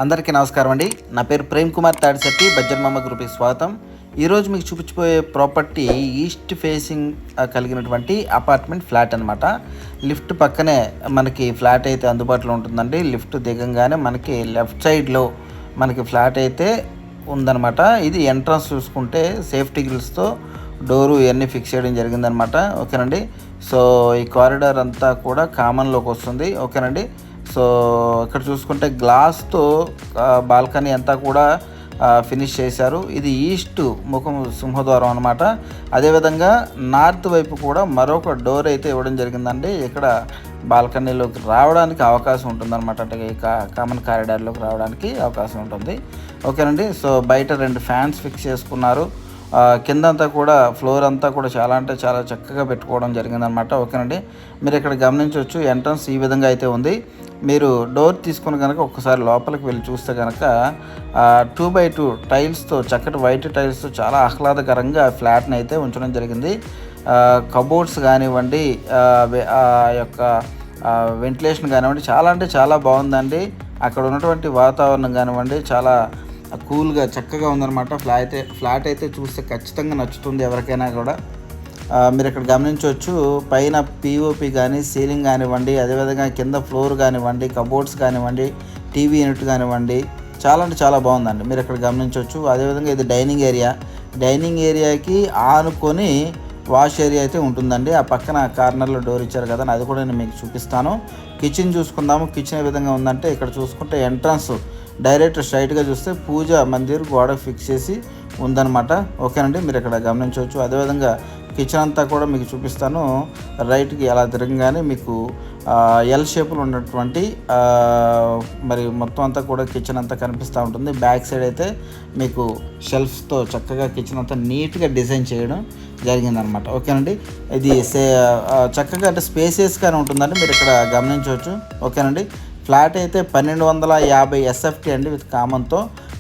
అందరికీ నమస్కారం అండి. నా పేరు ప్రేమ్ కుమార్ తాడిశెట్టి, బజ్జర్ మామ గ్రూప్కి స్వాగతం. ఈరోజు మీకు చూపించిపోయే ప్రాపర్టీ ఈస్ట్ ఫేసింగ్ కలిగినటువంటి అపార్ట్మెంట్ ఫ్లాట్ అనమాట. లిఫ్ట్ పక్కనే మనకి ఫ్లాట్ అయితే అందుబాటులో ఉంటుందండి. లిఫ్ట్ దిగంగానే మనకి లెఫ్ట్ సైడ్లో మనకి ఫ్లాట్ అయితే ఉందన్నమాట. ఇది ఎంట్రన్స్ చూసుకుంటే సేఫ్టీ గ్రిల్స్తో డోరు ఇవన్నీ ఫిక్స్ చేయడం జరిగిందనమాట. ఓకేనండి. సో ఈ కారిడార్ అంతా కూడా కామన్లోకి వస్తుంది. ఓకేనండి. సో ఇక్కడ చూసుకుంటే గ్లాస్తో బాల్కనీ అంతా కూడా ఫినిష్ చేశారు. ఇది ఈస్ట్ ముఖం సింహద్వారం అనమాట. అదేవిధంగా నార్త్ వైపు కూడా మరొక డోర్ అయితే ఇవ్వడం జరిగిందండి. ఇక్కడ బాల్కనీలోకి రావడానికి అవకాశం ఉంటుందన్నమాట. అంటే కామన్ కారిడార్లోకి రావడానికి అవకాశం ఉంటుంది. ఓకేనండి. సో బయట 2 ఫ్యాన్స్ ఫిక్స్ చేసుకున్నారు. కిందంతా కూడా ఫ్లోర్ అంతా కూడా చాలా అంటే చాలా చక్కగా పెట్టుకోవడం జరిగిందనమాట. ఓకేనండి. మీరు ఇక్కడ గమనించవచ్చు, ఎంట్రన్స్ ఈ విధంగా అయితే ఉంది. మీరు డోర్ తీసుకుని కనుక ఒక్కసారి లోపలికి వెళ్ళి చూస్తే కనుక 2x2 టైల్స్తో, చక్కటి వైట్ టైల్స్తో చాలా ఆహ్లాదకరంగా ఫ్లాట్ని అయితే ఉంచడం జరిగింది. కబోర్డ్స్ కానివ్వండి, యొక్క వెంటిలేషన్ కానివ్వండి, చాలా అంటే చాలా బాగుందండి. అక్కడ ఉన్నటువంటి వాతావరణం కానివ్వండి చాలా కూల్గా చక్కగా ఉందన్నమాట. ఫ్లాట్ అయితే చూస్తే ఖచ్చితంగా నచ్చుతుంది ఎవరికైనా కూడా. మీరు ఇక్కడ గమనించవచ్చు, పైన పిఓపి కానీ, సీలింగ్ కానివ్వండి, అదేవిధంగా కింద ఫ్లోర్ కానివ్వండి, కబోర్డ్స్ కానివ్వండి, టీవీ యూనిట్ కానివ్వండి, చాలా అంటే చాలా బాగుందండి. మీరు ఇక్కడ గమనించవచ్చు. అదేవిధంగా ఇది డైనింగ్ ఏరియాకి ఆనుకొని వాష్ ఏరియా అయితే ఉంటుందండి. ఆ పక్కన కార్నర్లో డోర్ ఇచ్చారు కదా, అది కూడా నేను మీకు చూపిస్తాను. కిచెన్ చూసుకుందాము. కిచెన్ ఏ విధంగా ఉందంటే, ఇక్కడ చూసుకుంటే ఎంట్రన్స్ డైరెక్ట్ స్ట్రైట్గా చూస్తే పూజా మందిర్ గోడ ఫిక్స్ చేసి ఉందన్నమాట. ఓకేనండి. మీరు ఇక్కడ గమనించవచ్చు. అదేవిధంగా కిచెన్ అంతా కూడా మీకు చూపిస్తాను. రైట్కి అలా తిరగగానే మీకు ఎల్ షేప్లో ఉన్నటువంటి మరి మొత్తం అంతా కూడా కిచెన్ అంతా కనిపిస్తూ ఉంటుంది. బ్యాక్ సైడ్ అయితే మీకు షెల్ఫ్స్తో చక్కగా కిచెన్ అంతా నీట్గా డిజైన్ చేయడం జరిగిందనమాట. ఓకేనండి. ఇది చక్కగా అంటే స్పేసియస్గానే ఉంటుందండి. మీరు ఇక్కడ గమనించవచ్చు. ఓకేనండి. ఫ్లాట్ అయితే 1250 SFT అండి, విత్ కామన్తో.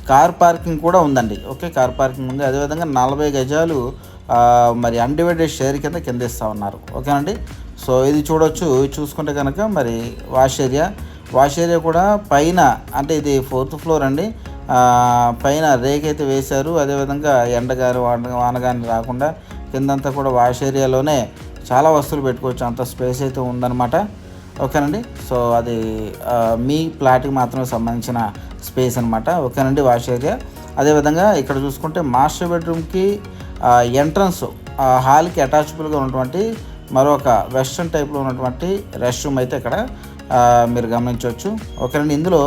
కార్ పార్కింగ్ కూడా ఉందండి. ఓకే, కార్ పార్కింగ్ ఉంది. అదేవిధంగా 40 గజాలు మరి అన్డివైడెడ్ షేర్ కింద ఇస్తూ ఉన్నారు. ఓకేనండి. సో ఇది చూసుకుంటే కనుక మరి వాష్ ఏరియా కూడా పైన, అంటే ఇది 4th ఫ్లోర్ అండి. పైన రేక్ అయితే వేశారు. అదేవిధంగా ఎండగాని వానగాని రాకుండా కిందంతా కూడా వాష్ ఏరియాలోనే చాలా వస్తువులు పెట్టుకోవచ్చు, అంత స్పేస్ అయితే ఉందన్నమాట. ఓకేనండి. సో అది మీ ప్లాట్కి మాత్రమే సంబంధించిన స్పేస్ అనమాట. ఓకేనండి. Wash area. అదేవిధంగా ఇక్కడ చూసుకుంటే మాస్టర్ బెడ్రూమ్కి ఎంట్రన్స్ హాల్కి అటాచబుల్గా ఉన్నటువంటి మరొక వెస్ట్రన్ టైప్లో ఉన్నటువంటి రెస్ట్ రూమ్ అయితే ఇక్కడ మీరు గమనించవచ్చు. ఓకేనండి. ఇందులో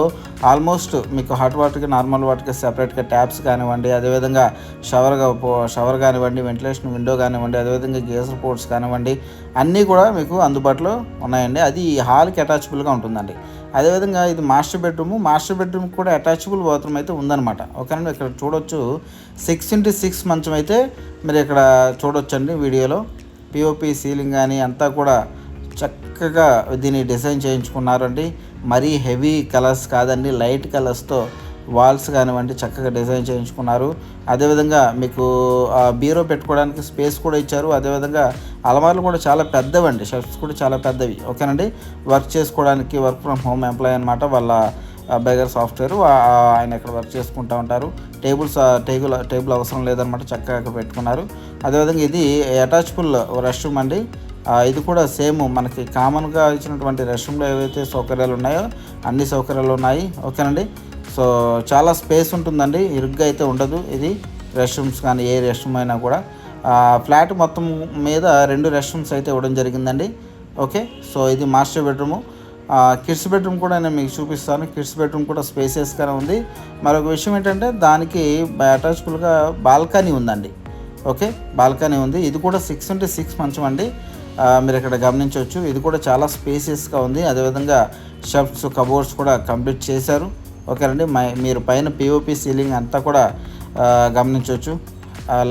ఆల్మోస్ట్ మీకు హాట్ వాటర్కి, నార్మల్ వాటర్కి సెపరేట్గా ట్యాప్స్ కానివ్వండి, అదేవిధంగా షవర్ కానివ్వండి, వెంటిలేషన్ విండో కానివ్వండి, అదేవిధంగా గీజర్ పోర్ట్స్ కానివ్వండి, అన్నీ కూడా మీకు అందుబాటులో ఉన్నాయండి. అది ఈ హాల్కి అటాచబుల్గా ఉంటుందండి. అదేవిధంగా ఇది మాస్టర్ బెడ్రూమ్ కూడా అటాచబుల్ బాత్రూమ్ అయితే ఉందన్నమాట. ఓకేనండి. ఇక్కడ చూడొచ్చు 6x6 మంచం అయితే మీరు ఇక్కడ చూడొచ్చండి వీడియోలో. పిఓపి సీలింగ్ కానీ అంతా కూడా చక్కగా దీన్ని డిజైన్ చేయించుకున్నారండి. మరీ హెవీ కలర్స్ కాదండి, లైట్ కలర్స్తో వాల్స్ కానివ్వండి చక్కగా డిజైన్ చేయించుకున్నారు. అదేవిధంగా మీకు బీరో పెట్టుకోవడానికి స్పేస్ కూడా ఇచ్చారు. అదేవిధంగా అలమార్లు కూడా చాలా పెద్దవండి, షెల్ఫ్స్ కూడా చాలా పెద్దవి. ఓకేనండి. వర్క్ చేసుకోవడానికి, వర్క్ ఫ్రమ్ హోమ్ ఎంప్లాయీ అనమాట. వాళ్ళ బెగర్ సాఫ్ట్వేర్, ఆయన ఇక్కడ వర్క్ చేసుకుంటూ ఉంటారు. టేబుల్ అవసరం లేదనమాట, చక్కగా పెట్టుకున్నారు. అదేవిధంగా ఇది అటాచబుల్ రెస్ట్ రూమ్ అండి. ఇది కూడా సేమ్ మనకి కామన్గా ఇచ్చినటువంటి రెస్ట్ రూమ్లో ఏవైతే సౌకర్యాలు ఉన్నాయో అన్ని సౌకర్యాలు ఉన్నాయి. ఓకేనండి. సో చాలా స్పేస్ ఉంటుందండి, ఇరుగ్గా అయితే ఉండదు. ఇది రెస్ట్ రూమ్స్ కానీ ఏ రెస్ట్ రూమ్ అయినా కూడా ఫ్లాట్ మొత్తం మీద 2 రెస్ట్ రూమ్స్ అయితే ఇవ్వడం జరిగిందండి. ఓకే. సో ఇది మాస్టర్ బెడ్రూము. కిడ్స్ బెడ్రూమ్ కూడా నేను మీకు చూపిస్తాను. కిడ్స్ బెడ్రూమ్ కూడా స్పేసియస్గానే ఉంది. మరొక విషయం ఏంటంటే దానికి అటాచబుల్గా బాల్కనీ ఉందండి. ఓకే, బాల్కనీ ఉంది. ఇది కూడా 6x6 మంచం అండి. మీరు ఇక్కడ గమనించవచ్చు. ఇది కూడా చాలా స్పేసియస్గా ఉంది. అదేవిధంగా షెల్ఫ్స్, కబోర్డ్స్ కూడా కంప్లీట్ చేశారు. ఓకేనండి. మీరు పైన పిఓపి సీలింగ్ అంతా కూడా గమనించవచ్చు.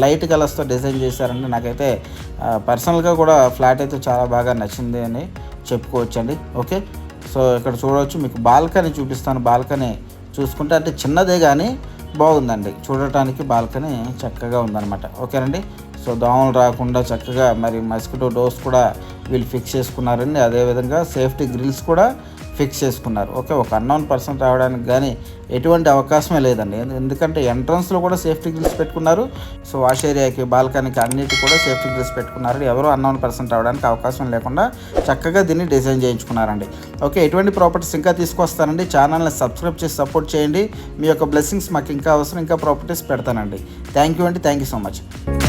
లైట్ కలర్స్తో డిజైన్ చేశారండి. నాకైతే పర్సనల్గా కూడా ఫ్లాట్ అయితే చాలా బాగా నచ్చింది అని చెప్పుకోవచ్చండి. ఓకే. సో ఇక్కడ చూడవచ్చు, మీకు బాల్కనీ చూపిస్తాను. బాల్కనీ చూసుకుంటే అంటే చిన్నదే కానీ బాగుందండి చూడటానికి. బాల్కనీ చక్కగా ఉందన్నమాట. ఓకేనండి. సో దోమలు రాకుండా చక్కగా మరి మస్కిటో డోర్స్ కూడా వీళ్ళు ఫిక్స్ చేసుకున్నారండి. అదేవిధంగా సేఫ్టీ గ్రిల్స్ కూడా ఫిక్స్ చేసుకున్నారు. ఓకే, ఒక అన్నోన్ పర్సన్ రావడానికి కానీ ఎటువంటి అవకాశమే లేదండి. ఎందుకంటే ఎంట్రన్స్లో కూడా సేఫ్టీ గ్రిల్స్ పెట్టుకున్నారు. సో వాష్ ఏరియాకి, బాల్కనీకి అన్నిటికీ కూడా సేఫ్టీ గ్రిల్స్ పెట్టుకున్నారు. ఎవరో అన్నోన్ పర్సన్ రావడానికి అవకాశం లేకుండా చక్కగా దీన్ని డిజైన్ చేయించుకున్నారండి. ఓకే, ఎటువంటి ప్రాపర్టీస్ ఇంకా తీసుకొస్తానండి. ఛానల్ని సబ్స్క్రైబ్ చేసి సపోర్ట్ చేయండి. మీ యొక్క బ్లెస్సింగ్స్ మాకు ఇంకా అవసరం, ఇంకా ప్రాపర్టీస్ పెడతానండి. థ్యాంక్ యూ అండి, థ్యాంక్ యూ సో మచ్.